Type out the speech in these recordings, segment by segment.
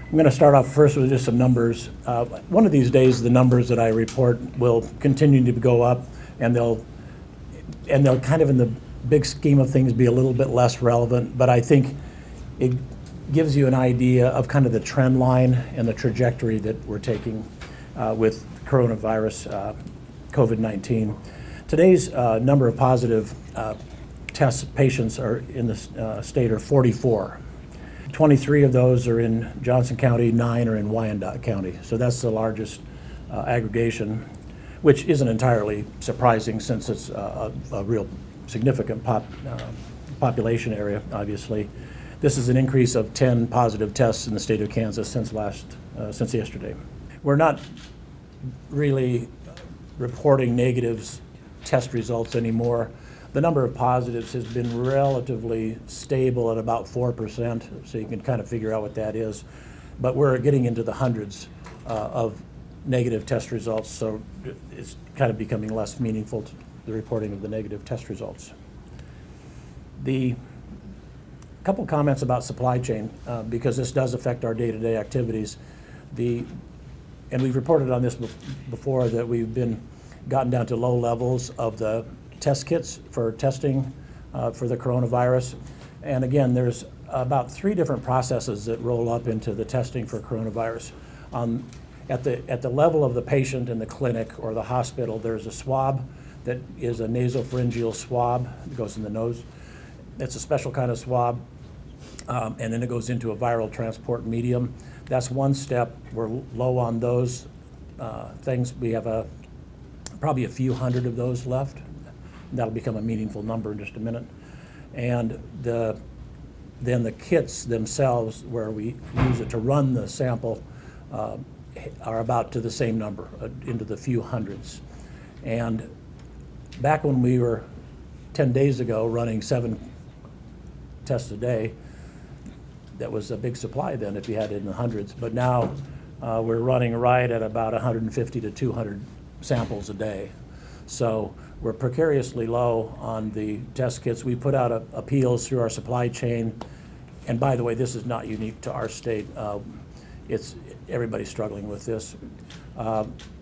I'm going to start off first with just some numbers. One of these days, the numbers that I report will continue to go up, and they'll kind of in the big scheme of things be a little bit less relevant, but I think it gives you an idea of kind of the trend line and the trajectory that we're taking with coronavirus, COVID-19. Today's number of positive test patients are in the state are 44. 23 of those are in Johnson County, 9 are in Wyandotte County. So that's the largest aggregation, which isn't entirely surprising since it's a real significant population area, obviously. This is an increase of 10 positive tests in the state of Kansas since yesterday. We're not really reporting negatives test results anymore. The number of positives has been relatively stable at about 4%, so you can kind of figure out what that is. But we're getting into the hundreds of negative test results, so it's kind of becoming less meaningful to the reporting of the negative test results. A couple comments about supply chain, because this does affect our day-to-day activities. And we've reported on this before, that we've gotten down to low levels of the test kits for testing for the coronavirus. And again, there's about 3 different processes that roll up into the testing for coronavirus. At the level of the patient in the clinic or the hospital, there's a swab that is a nasopharyngeal swab that goes in the nose. It's a special kind of swab, and then it goes into a viral transport medium. That's one step. We're low on those things. We have probably a few hundred of those left. That'll become a meaningful number in just a minute. And then the kits themselves, where we use it to run the sample, are about to the same number, into the few hundreds. And back when we were 10 days ago running 7 tests a day, that was a big supply then if you had it in the hundreds. But now we're running right at about 150 to 200 samples a day. So we're precariously low on the test kits. We put out appeals through our supply chain. And by the way, this is not unique to our state. Everybody's struggling with this.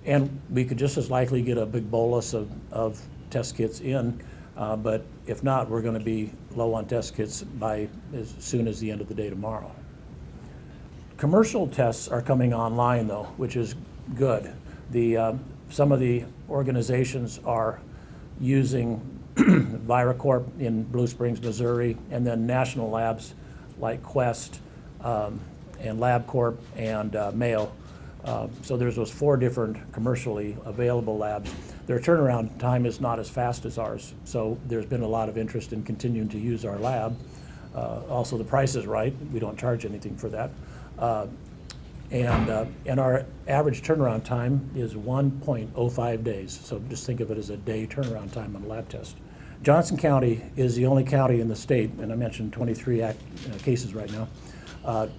And we could just as likely get a big bolus of test kits in, but if not, we're going to be low on test kits by as soon as the end of the day tomorrow. Commercial tests are coming online though, which is good. Some of the organizations are using ViraCorp in Blue Springs, Missouri, and then national labs like Quest and LabCorp and Mayo. So there's those 4 different commercially available labs. Their turnaround time is not as fast as ours, so there's been a lot of interest in continuing to use our lab. Also, the price is right. We don't charge anything for that. And our average turnaround time is 1.05 days. So just think of it as a day turnaround time on a lab test. Johnson County is the only county in the state, and I mentioned 23 cases right now,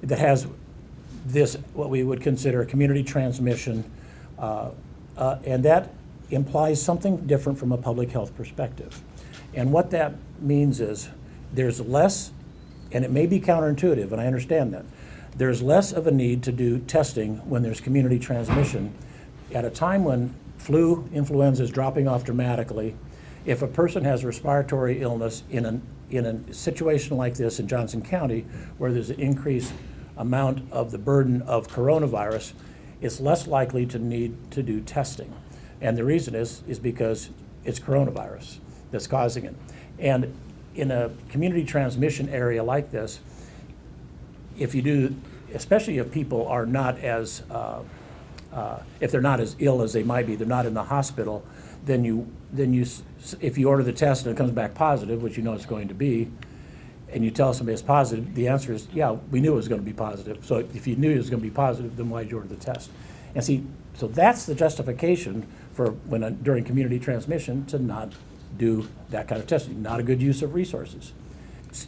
that has this, what we would consider a community transmission, and that implies something different from a public health perspective. And what that means is there's less, and it may be counterintuitive, and I understand that, there's less of a need to do testing when there's community transmission. At a time when flu, influenza is dropping off dramatically, if a person has respiratory illness in a situation like this in Johnson County, where there's an increased amount of the burden of coronavirus, it's less likely to need to do testing. And the reason is because it's coronavirus that's causing it. And in a community transmission area like this, if you do, especially if people are not as, if they're not as ill as they might be, they're not in the hospital, then if you order the test and it comes back positive, which you know it's going to be, and you tell somebody it's positive, the answer is, yeah, we knew it was going to be positive. So if you knew it was going to be positive, then why'd you order the test? And see, so that's the justification for during community transmission to not do that kind of testing. Not a good use of resources.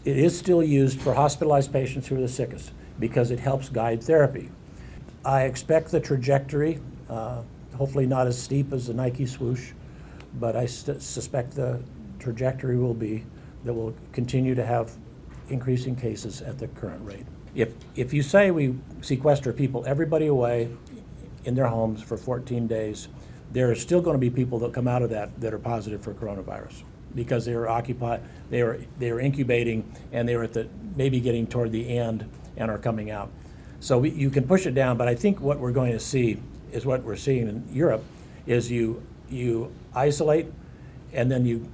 It is still used for hospitalized patients who are the sickest because it helps guide therapy. I expect the trajectory, hopefully not as steep as the Nike swoosh, but I suspect the trajectory will be that we'll continue to have increasing cases at the current rate. If you say we sequester people, everybody away in their homes for 14 days, there are still going to be people that come out of that are positive for coronavirus because they were occupied, they were incubating, and they were maybe getting toward the end and are coming out. So you can push it down, but I think what we're going to see is what we're seeing in Europe is you isolate, and then you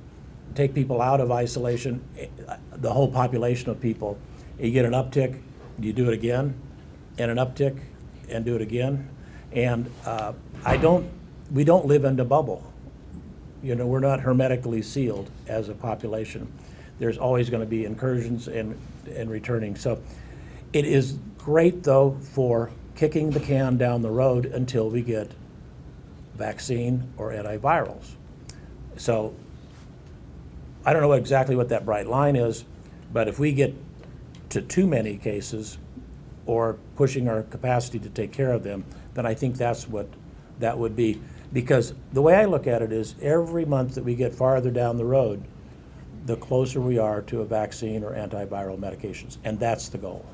take people out of isolation, the whole population of people. You get an uptick, you do it again, and an uptick, and do it again. And we don't live in a bubble. You know, we're not hermetically sealed as a population. There's always going to be incursions and returning. So it is great, though, for kicking the can down the road until we get vaccine or antivirals. So I don't know exactly what that bright line is, but if we get to too many cases or pushing our capacity to take care of them, then I think that's what that would be. Because the way I look at it is every month that we get farther down the road, the closer we are to a vaccine or antiviral medications, and that's the goal.